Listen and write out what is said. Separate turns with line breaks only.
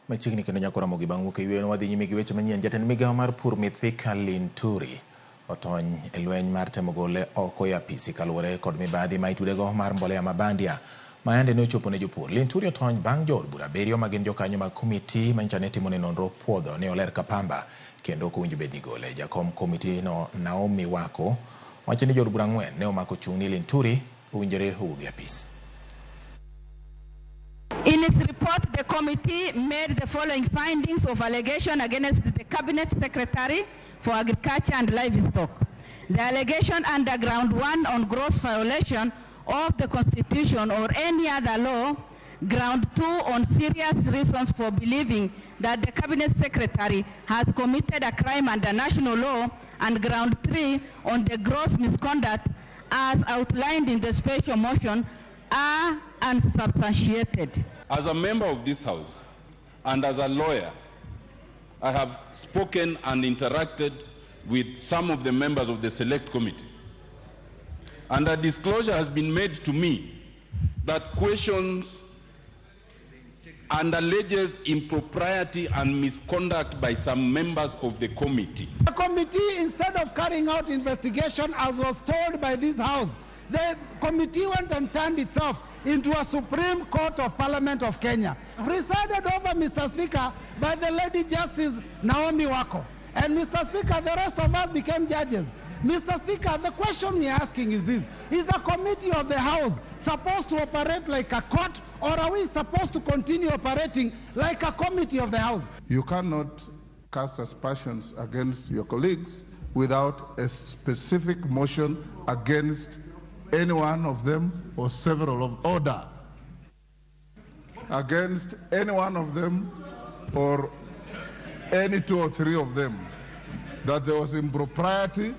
Machiegni kendo nyako Ramogi bang' wuok e yweyo wadhi nyime gi weche manyien. Jatend migao mar Pur Mithika Linturi otony e lweny mar temo gole oko e apisi kaluwore kod mibadhi ma itudego mar mbolea mabandia ma yande ne ochopo ne jopur. Linturi otony bang' jood bura abiriyo ma gin jokanyo mag komiti ma nyicha ne timo ne nonro puodho ne oler ka pamba kendo ok owinjo bed ni gole. Jakom komiti no Naomi Wako wacho ni jood bura 4 ne omako chung' ni Linturi owinjore owuog e apis.
In its report, the committee made the following findings of allegation against the Cabinet Secretary for Agriculture and Livestock. The allegation under ground 1 on gross violation of the Constitution or any other law, ground 2 on serious reasons for believing that the Cabinet Secretary has committed a crime under national law, and ground 3 on the gross misconduct as outlined in the special motion are unsubstantiated.
As a member of this House and as a lawyer, I have spoken and interacted with some of the members of the Select Committee. And a disclosure has been made to me that questions and alleges impropriety and misconduct by some members of the committee.
The committee, instead of carrying out investigation as was told by this House, the committee went and turned itself into a Supreme Court of Parliament of Kenya, presided over, Mr. Speaker, by the Lady Justice Naomi Wako. And Mr. Speaker, the rest of us became judges. Mr. Speaker, the question we are asking is this: is the committee of the House supposed to operate like a court, or are we supposed to continue operating like a committee of the House?
You cannot cast aspersions against your colleagues without a specific motion against any one of them or several of order against any one of them or any 2 or 3 of them that there was impropriety